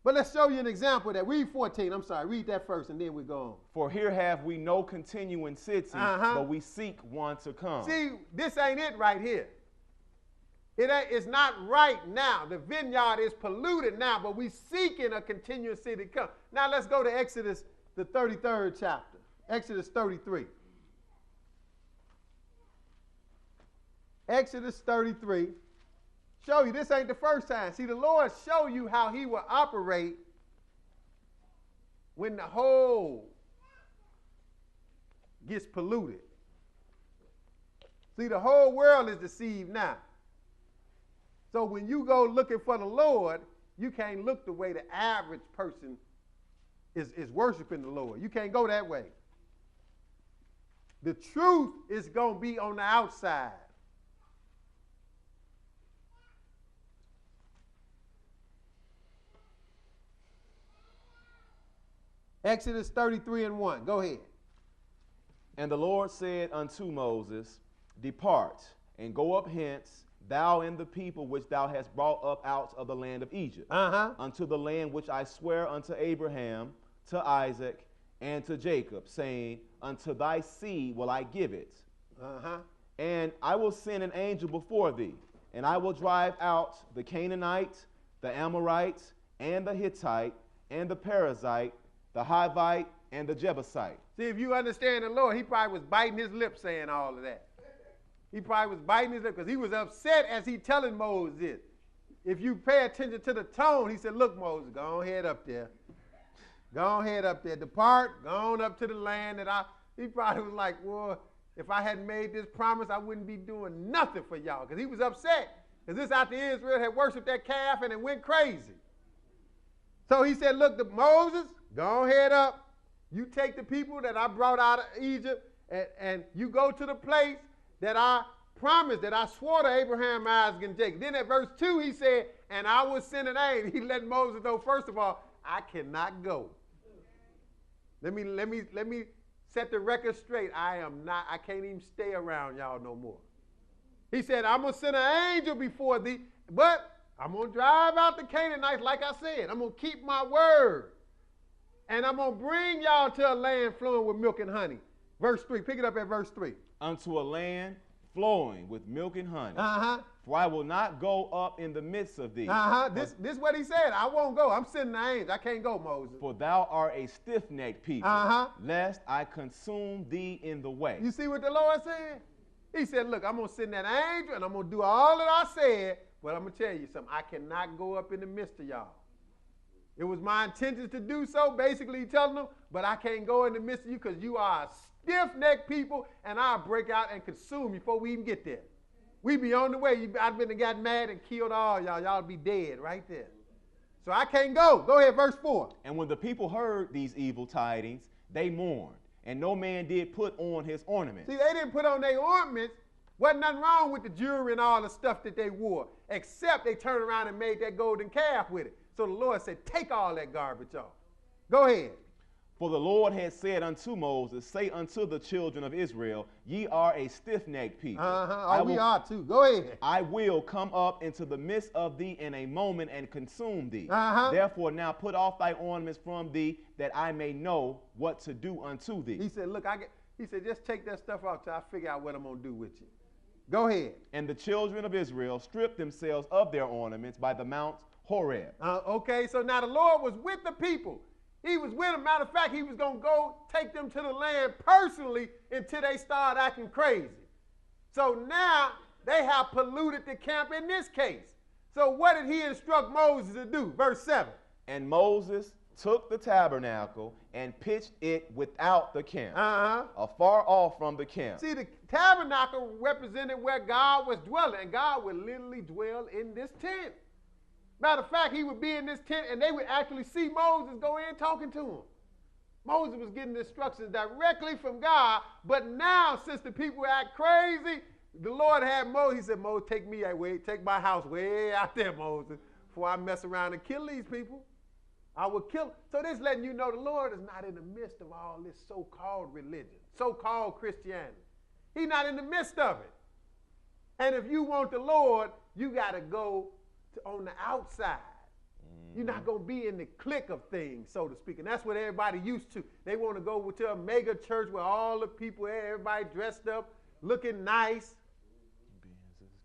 But let's show you an example of that. Read 14. I'm sorry. Read that first, and then we go on. For here have we no continuing city, but we seek one to come. See, this ain't it right here. It's not right now. The vineyard is polluted now, but we seeking a continuous city to come. Now let's go to Exodus, the 33rd chapter. Exodus 33. Exodus 33. Show you, this ain't the first time. See, the Lord show you how he will operate when the whole gets polluted. See, the whole world is deceived now. So when you go looking for the Lord, you can't look the way the average person is worshiping the Lord. You can't go that way. The truth is going to be on the outside. Exodus 33:1. Go ahead. And the Lord said unto Moses, Depart, and go up hence, thou and the people which thou hast brought up out of the land of Egypt, unto the land which I swear unto Abraham, to Isaac, and to Jacob, saying, Unto thy seed will I give it. And I will send an angel before thee, and I will drive out the Canaanite, the Amorite, and the Hittite, and the Perizzite, the Hivite, and the Jebusite. See, if you understand the Lord, he probably was biting his lip saying all of that. He probably was biting his lip because he was upset as he telling Moses this. If you pay attention to the tone, he said, look, Moses, go on head up there. Go on head up there. Depart, go on up to the land that he probably was like, well, if I hadn't made this promise, I wouldn't be doing nothing for y'all. Because he was upset. Because this after Israel had worshiped that calf and it went crazy. So he said, look, Moses, go on head up. You take the people that I brought out of Egypt and you go to the place that I promised, that I swore to Abraham, Isaac, and Jacob. Then at verse 2, he said, and I will send an angel. He let Moses know, first of all, I cannot go. Let me set the record straight. I can't even stay around y'all no more. He said, I'm going to send an angel before thee, but I'm going to drive out the Canaanites like I said. I'm going to keep my word. And I'm going to bring y'all to a land flowing with milk and honey. Verse 3. Pick it up at verse 3. Unto a land flowing with milk and honey. For I will not go up in the midst of thee. This is what he said. I won't go. I'm sending the angels. I can't go, Moses. For thou art a stiff-necked people, lest I consume thee in the way. You see what the Lord said? He said, look, I'm going to send that angel, and I'm going to do all that I said, but I'm going to tell you something. I cannot go up in the midst of y'all. It was my intention to do so, basically telling them, but I can't go in the midst of you because you are a stiff-necked people, and I'll break out and consume you before we even get there. We be on the way. I'd been and got mad and killed all y'all. Y'all be dead right there. So I can't go. Go ahead, verse 4. And when the people heard these evil tidings, they mourned, and no man did put on his ornaments. See, they didn't put on their ornaments. Wasn't nothing wrong with the jewelry and all the stuff that they wore, except they turned around and made that golden calf with it. So the Lord said, take all that garbage off. Go ahead. For the Lord had said unto Moses, say unto the children of Israel, ye are a stiff-necked people. We are too. Go ahead. I will come up into the midst of thee in a moment and consume thee. Therefore now put off thy ornaments from thee, that I may know what to do unto thee. He said, look, he said, just take that stuff off till I figure out what I'm going to do with you. Go ahead. And the children of Israel stripped themselves of their ornaments by the Mount Horeb. Okay, so now the Lord was with the people. He was with them. Matter of fact, he was going to go take them to the land personally until they start acting crazy. So now they have polluted the camp in this case. So what did he instruct Moses to do? Verse 7. And Moses took the tabernacle and pitched it without the camp, afar off from the camp. See, the tabernacle represented where God was dwelling, and God would literally dwell in this tent. Matter of fact, he would be in this tent, and they would actually see Moses go in talking to him. Moses was getting instructions directly from God, but now, since the people act crazy, the Lord had Moses. He said, Moses, take my house way out there, Moses, before I mess around and kill these people. I will kill them. So this letting you know the Lord is not in the midst of all this so-called religion, so-called Christianity. He's not in the midst of it. And if you want the Lord, you got to go on the outside. You're not going to be in the clique of things, so to speak. And that's what everybody used to. They want to go to a mega church where all the people, everybody dressed up, looking nice.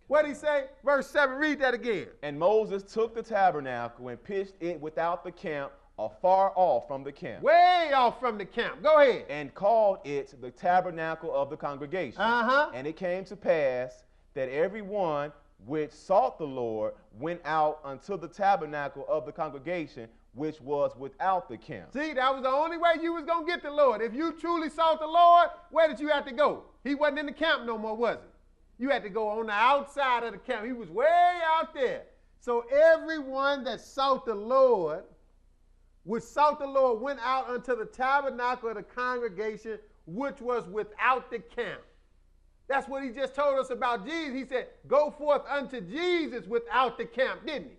What did he say? Verse 7, read that again. And Moses took the tabernacle and pitched it without the camp, afar off from the camp. Way off from the camp. Go ahead. And called it the tabernacle of the congregation. And it came to pass that everyone which sought the Lord went out unto the tabernacle of the congregation, which was without the camp. See, that was the only way you was going to get the Lord. If you truly sought the Lord, where did you have to go? He wasn't in the camp no more, was he? You had to go on the outside of the camp. He was way out there. So everyone that sought the Lord, went out unto the tabernacle of the congregation, which was without the camp. That's what he just told us about Jesus. He said, go forth unto Jesus without the camp, didn't he?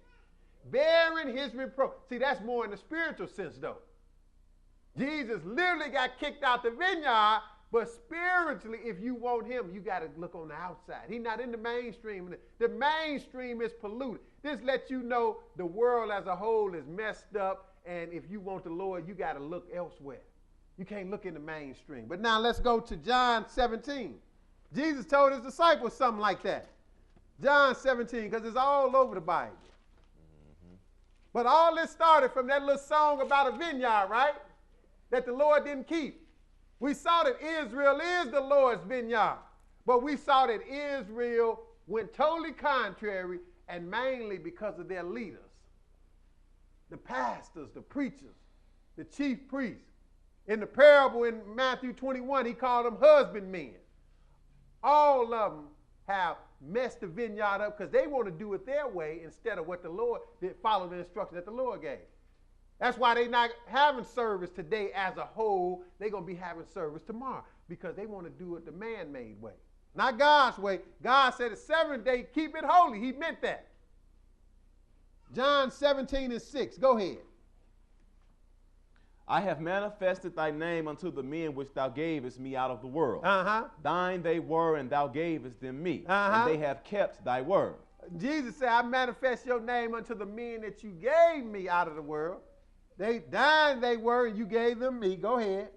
Bearing his reproach. See, that's more in the spiritual sense, though. Jesus literally got kicked out the vineyard, but spiritually, if you want him, you got to look on the outside. He's not in the mainstream. The mainstream is polluted. This lets you know the world as a whole is messed up, and if you want the Lord, you got to look elsewhere. You can't look in the mainstream. But now let's go to John 17. Jesus told his disciples something like that. John 17, because it's all over the Bible. But all this started from that little song about a vineyard, right? That the Lord didn't keep. We saw that Israel is the Lord's vineyard. But we saw that Israel went totally contrary, and mainly because of their leaders. The pastors, the preachers, the chief priests. In the parable in Matthew 21, he called them husbandmen. All of them have messed the vineyard up because they want to do it their way instead of what the Lord did, follow the instructions that the Lord gave. That's why they're not having service today as a whole. They're going to be having service tomorrow because they want to do it the man-made way. Not God's way. God said the seventh day, keep it holy. He meant that. John 17:6. Go ahead. I have manifested thy name unto the men which thou gavest me out of the world. Thine they were, and thou gavest them me. And they have kept thy word. Jesus said, I manifest your name unto the men that you gave me out of the world. Thine they were, and you gave them me. Go ahead.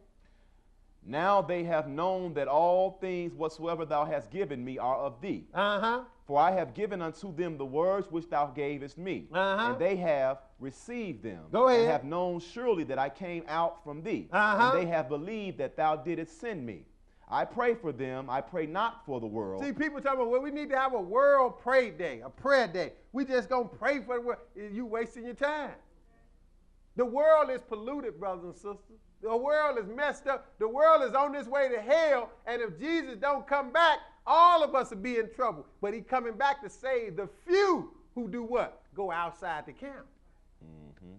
Now they have known that all things whatsoever thou hast given me are of thee. For I have given unto them the words which thou gavest me, and they have received them. Go ahead. And have known surely that I came out from thee, and they have believed that thou didst send me. I pray for them, I pray not for the world. See, people talking about, well, we need to have a world pray day, a prayer day. We just going to pray for the world. You wasting your time. The world is polluted, brothers and sisters. The world is messed up. The world is on this way to hell, and if Jesus don't come back, all of us will be in trouble. But he's coming back to save the few who do what? Go outside the camp.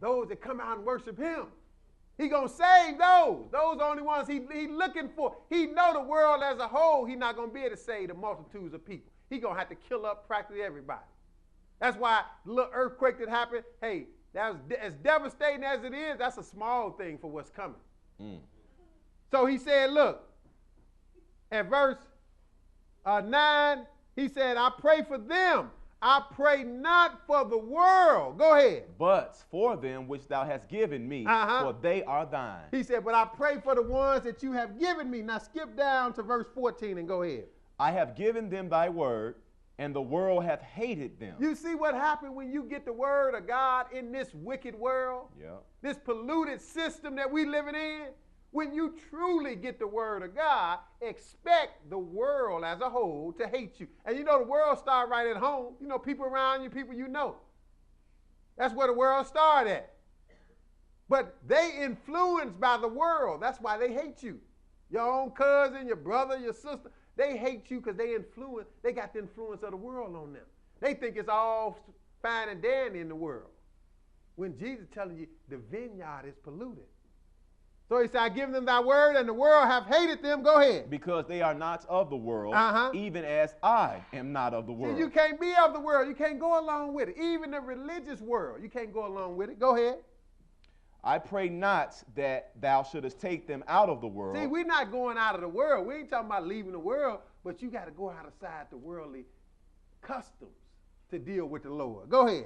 Those that come out and worship him. He's going to save those. Those are the only ones he's looking for. He know the world as a whole, he's not going to be able to save the multitudes of people. He's going to have to kill up practically everybody. That's why the little earthquake that happened, hey, that was as devastating as it is, that's a small thing for what's coming. So he said, look, at verse 9, he said, I pray for them. I pray not for the world. Go ahead. But for them which thou hast given me, for they are thine. He said, but I pray for the ones that you have given me. Now skip down to verse 14 and go ahead. I have given them thy word, and the world hath hated them. You see what happened when you get the word of God in this wicked world? Yeah. This polluted system that we living in? When you truly get the word of God, expect the world as a whole to hate you. And you know the world started right at home. You know, people around you, people you know. That's where the world started at. But they influenced by the world. That's why they hate you. Your own cousin, your brother, your sister, they hate you because they got the influence of the world on them. They think it's all fine and dandy in the world. When Jesus is telling you the vineyard is polluted. So he said, I give them thy word, and the world have hated them. Go ahead. Because they are not of the world, even as I am not of the world. See, you can't be of the world. You can't go along with it. Even the religious world, you can't go along with it. Go ahead. I pray not that thou shouldest take them out of the world. See, we're not going out of the world. We ain't talking about leaving the world, but you got to go outside the worldly customs to deal with the Lord. Go ahead.